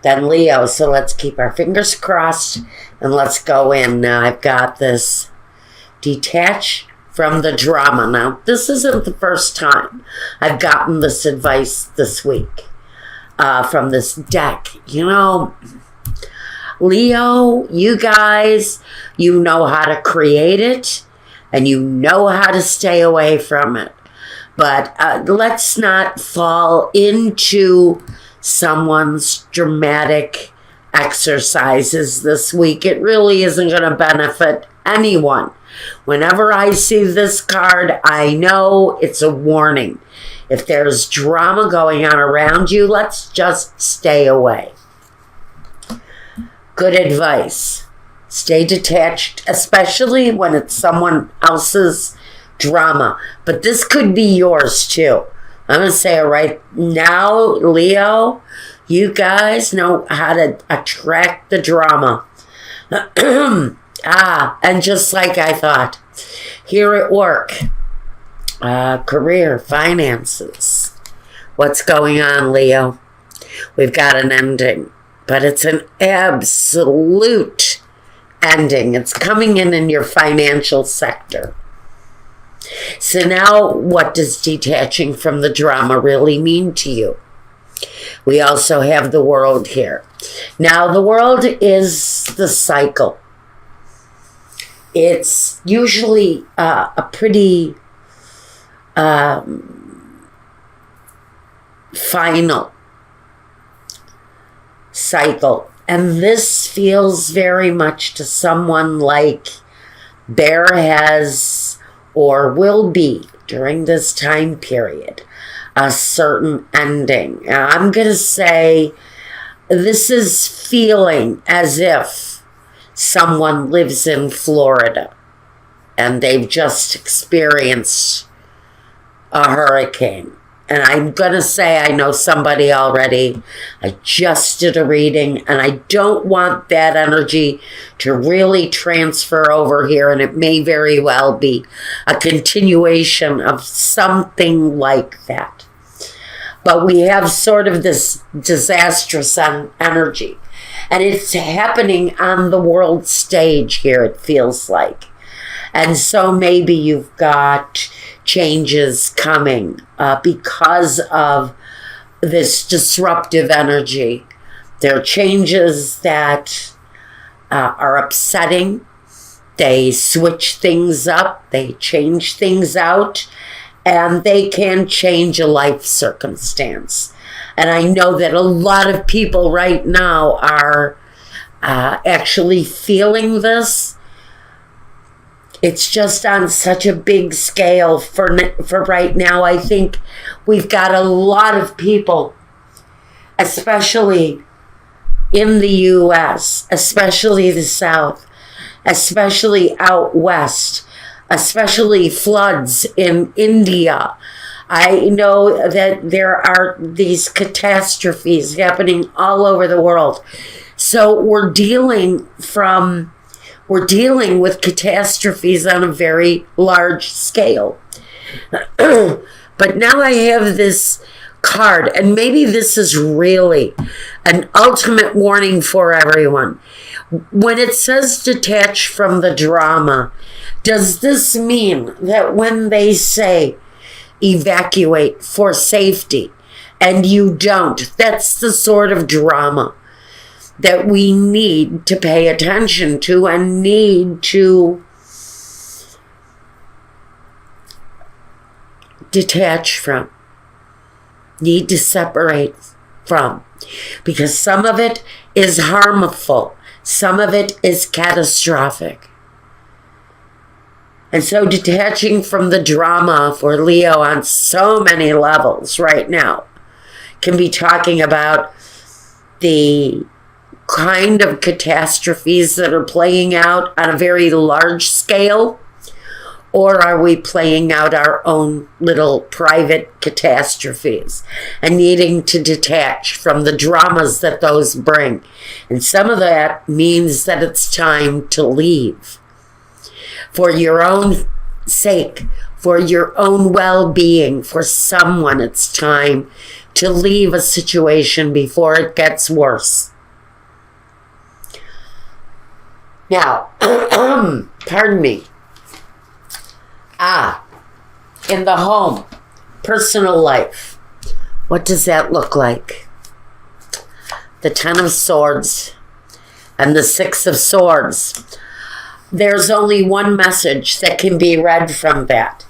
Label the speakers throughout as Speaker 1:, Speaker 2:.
Speaker 1: than Leo. So let's keep our fingers crossed and let's go in. Now I've got this detach from the drama. Now, this isn't the first time I've gotten this advice this week from this deck. You know, Leo, you guys, you know how to create it and you know how to stay away from it. But let's not fall into someone's dramatic exercises this week. It really isn't going to benefit anyone. Whenever I see this card, I know it's a warning. If there's drama going on around you, let's just stay away. Good advice. Stay detached, especially when it's someone else's drama. But this could be yours too. I'm going to say it right now, Leo, you guys know how to attract the drama. And just like I thought, here at work, career, finances. What's going on, Leo? We've got an ending. But it's an absolute ending. It's coming in your financial sector. So now, what does detaching from the drama really mean to you? We also have the world here. Now, the world is the cycle. It's usually a pretty final cycle. And this feels very much to someone like Bear has or will be during this time period a certain ending. Now, I'm going to say this is feeling as if someone lives in Florida and they've just experienced a hurricane. And I'm going to say I know somebody already. I just did a reading and I don't want that energy to really transfer over here. And it may very well be a continuation of something like that. But we have sort of this disastrous energy. And it's happening on the world stage here, it feels like. And so maybe you've got changes coming because of this disruptive energy. There are changes that are upsetting. They switch things up. They change things out. And they can change a life circumstance. And I know that a lot of people right now are actually feeling this. It's just on such a big scale for right now. I think we've got a lot of people, especially in the U.S., especially the South, especially out West, especially floods in India. I know that there are these catastrophes happening all over the world. So we're dealing with catastrophes on a very large scale. But now I have this card, and maybe this is really an ultimate warning for everyone. When it says detach from the drama, does this mean that when they say evacuate for safety and you don't, that's the sort of drama that we need to pay attention to and need to detach from, need to separate from, because some of it is harmful, some of it is catastrophic. And so detaching from the drama for Leo on so many levels right now can be talking about the kind of catastrophes that are playing out on a very large scale, or are we playing out our own little private catastrophes and needing to detach from the dramas that those bring? And some of that means that it's time to leave for your own sake, for your own well-being, for someone, it's time to leave a situation before it gets worse. Now, pardon me. In the home, personal life, what does that look like? The Ten of Swords and the Six of Swords. There's only one message that can be read from that.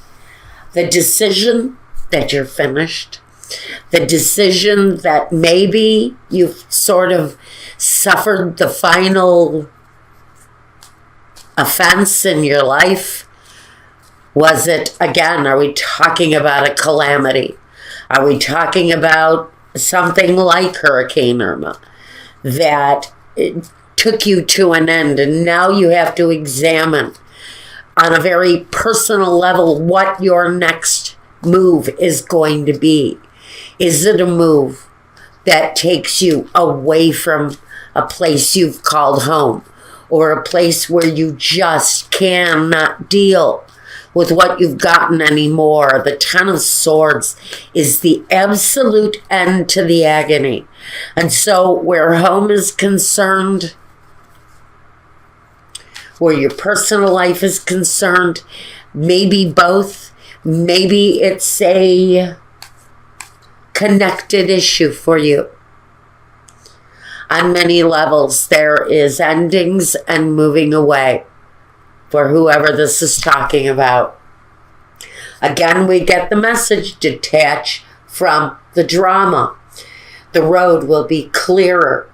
Speaker 1: The decision that you're finished. The decision that maybe you've sort of suffered the final offense in your life. Was it, again, are we talking about a calamity? Are we talking about something like Hurricane Irma that it took you to an end, and now you have to examine on a very personal level what your next move is going to be? Is it a move that takes you away from a place you've called home, or a place where you just cannot deal with what you've gotten anymore? The Ten of Swords is the absolute end to the agony. And so where home is concerned, where your personal life is concerned, maybe both, maybe it's a connected issue for you. On many levels, there is endings and moving away for whoever this is talking about. Again, we get the message: detach from the drama. The road will be clearer.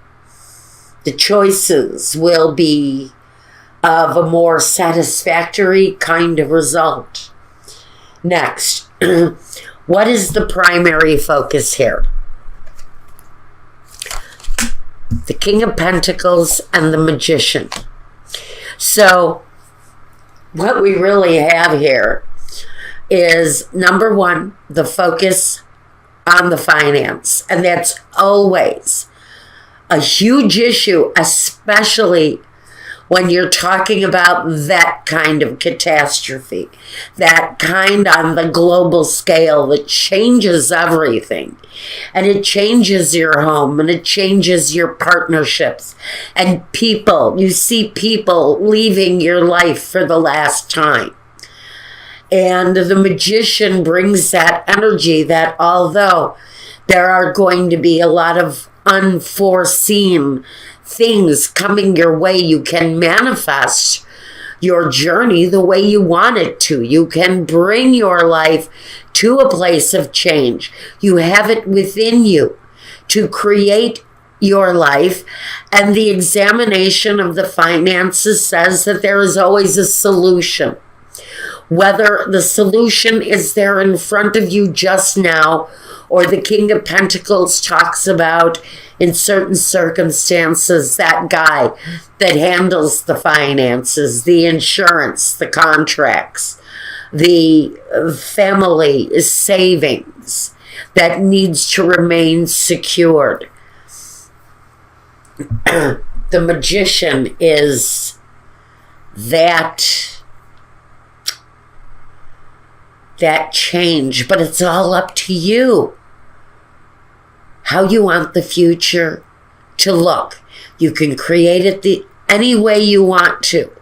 Speaker 1: The choices will be of a more satisfactory kind of result. Next, what is the primary focus here? The King of Pentacles and the Magician. So what we really have here is, number one, the focus on the finance. And that's always a huge issue, especially when you're talking about that kind of catastrophe, that kind on the global scale that changes everything. And it changes your home, and it changes your partnerships and people. You see people leaving your life for the last time. And the Magician brings that energy that although there are going to be a lot of unforeseen things coming your way, you can manifest your journey the way you want it to. You can bring your life to a place of change. You have it within you to create your life. And the examination of the finances says that there is always a solution. Whether the solution is there in front of you just now, or the King of Pentacles talks about, in certain circumstances, that guy that handles the finances, the insurance, the contracts, the family savings that needs to remain secured. The Magician is that change, but it's all up to you how you want the future to look. You can create it any way you want to.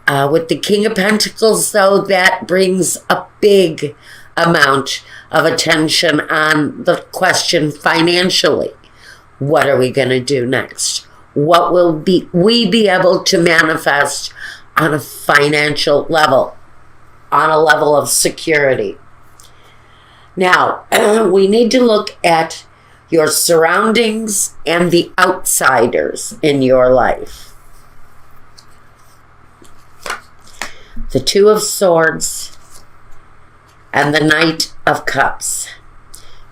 Speaker 1: With the King of Pentacles, though, that brings a big amount of attention on the question financially. What are we going to do next? What will we be able to manifest on a financial level, on a level of security? Now, we need to look at your surroundings and the outsiders in your life. The Two of Swords and the Knight of Cups.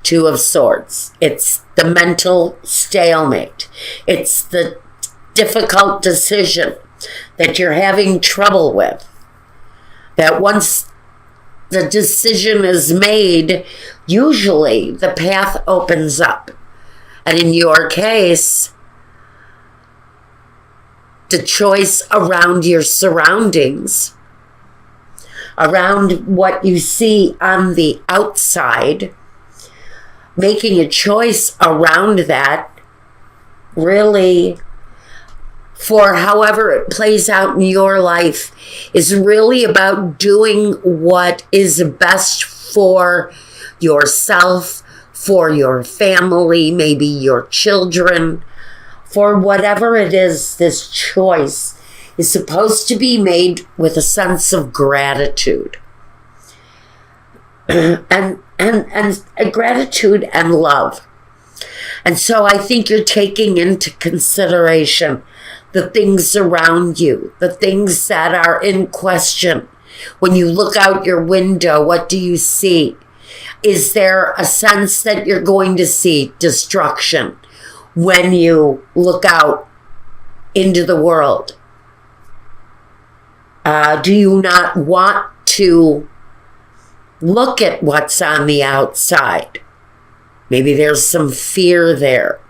Speaker 1: Two of Swords. It's the mental stalemate. It's the difficult decision that you're having trouble with. That once the decision is made, usually the path opens up. And in your case, the choice around your surroundings around what you see on the outside, making a choice around that, really, for however it plays out in your life, is really about doing what is best for yourself, for your family, maybe your children, for whatever it is. This choice is supposed to be made with a sense of gratitude. and gratitude and love. And so I think you're taking into consideration the things around you, the things that are in question. When you look out your window, what do you see? Is there a sense that you're going to see destruction when you look out into the world? Do you not want to look at what's on the outside? Maybe there's some fear there.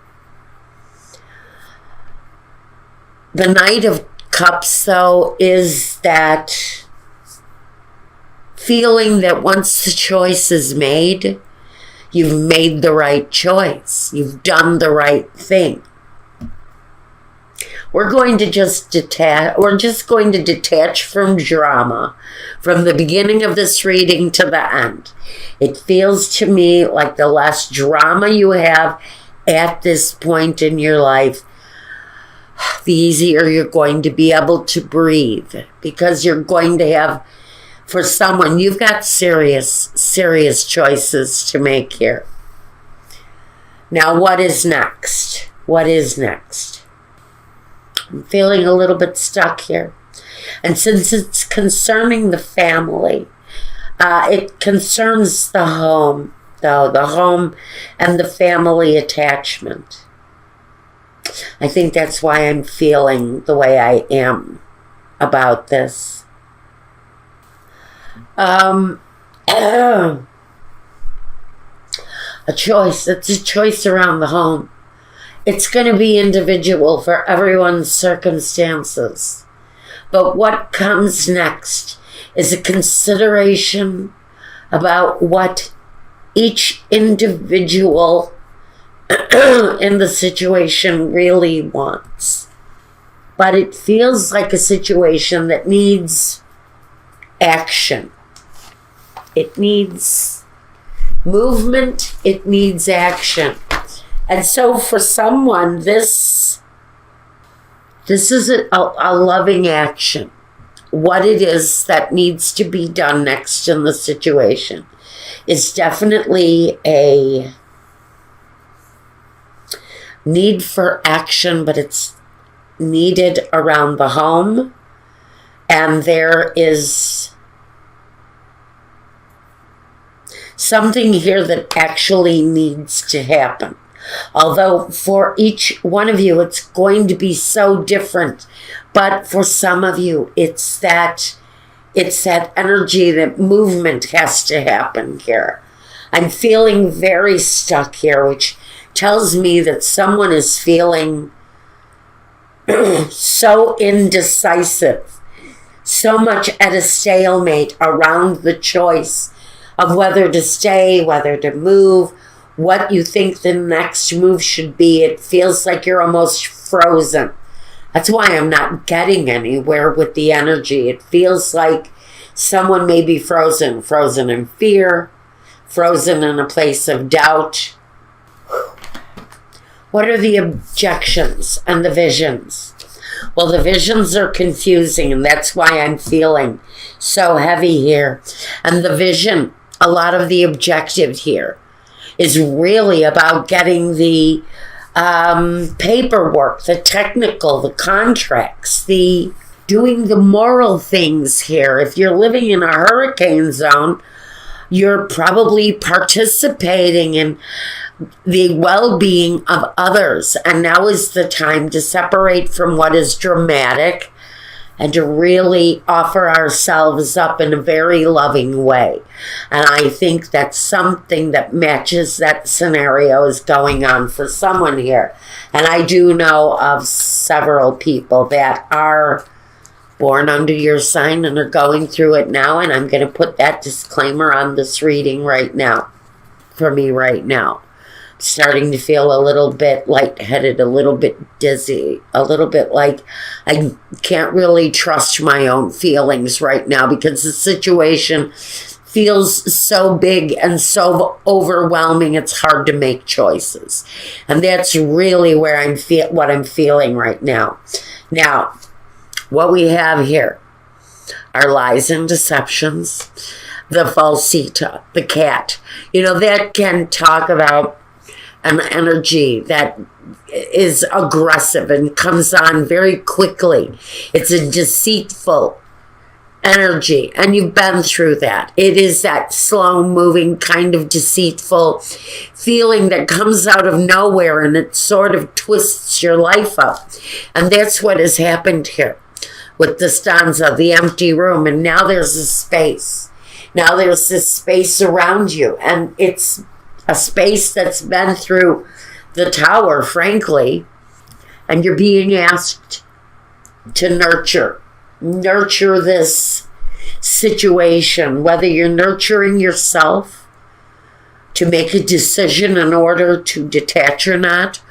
Speaker 1: The Knight of Cups, though, is that feeling that once the choice is made, you've made the right choice. You've done the right thing. We're going to just detach. We're just going to detach from drama, from the beginning of this reading to the end. It feels to me like the less drama you have at this point in your life, the easier you're going to be able to breathe, because you're going to have, for someone, you've got serious choices to make here. Now, what is next? What is next? I'm feeling a little bit stuck here. And since it's concerning the family, it concerns the home, though, the home and the family attachment. I think that's why I'm feeling the way I am about this. A choice. It's a choice around the home. It's going to be individual for everyone's circumstances. But what comes next is a consideration about what each individual in the situation really wants. But it feels like a situation that needs action. It needs movement. It needs action. And so for someone, this is a loving action. What it is that needs to be done next in the situation is definitely a need for action, but it's needed around the home. And there is something here that actually needs to happen. Although for each one of you, it's going to be so different. But for some of you, it's that energy, that movement has to happen here. I'm feeling very stuck here, which tells me that someone is feeling so indecisive, so much at a stalemate around the choice of whether to stay, whether to move, what you think the next move should be. It feels like you're almost frozen. That's why I'm not getting anywhere with the energy. It feels like someone may be frozen in fear, frozen in a place of doubt. What are the objections and the visions? Well, the visions are confusing, and that's why I'm feeling so heavy here. And the vision, a lot of the objective here is really about getting the paperwork, the technical, the contracts, the doing the moral things here. If you're living in a hurricane zone, you're probably participating in the well-being of others. And now is the time to separate from what is dramatic and to really offer ourselves up in a very loving way. And I think that's something that matches that scenario is going on for someone here. And I do know of several people that are born under your sign and are going through it now. And I'm going to put that disclaimer on this reading right now, for me right now. Starting to feel a little bit lightheaded, a little bit dizzy, a little bit like I can't really trust my own feelings right now because the situation feels so big and so overwhelming, it's hard to make choices. And that's really where what I'm feeling right now. Now, what we have here are lies and deceptions, the falsita, the cat. You know, that can talk about an energy that is aggressive and comes on very quickly. It's a deceitful energy, and you've been through that. It is that slow-moving kind of deceitful feeling that comes out of nowhere, and it sort of twists your life up. And that's what has happened here with the stanza, the empty room, and now there's a space. Now there's this space around you, and it's a space that's been through the tower, frankly, and you're being asked to nurture this situation, whether you're nurturing yourself to make a decision in order to detach or not,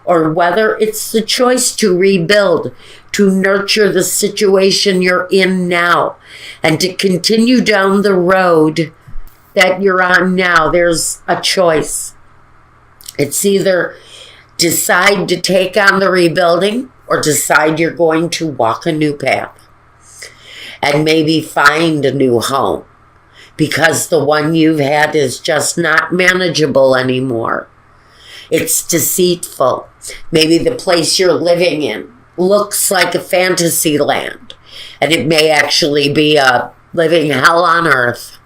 Speaker 1: or whether it's the choice to rebuild, to nurture the situation you're in now, and to continue down the road that you're on now. There's a choice. It's either decide to take on the rebuilding or decide you're going to walk a new path and maybe find a new home because the one you've had is just not manageable anymore. It's deceitful. Maybe the place you're living in looks like a fantasy land, and it may actually be a living hell on earth.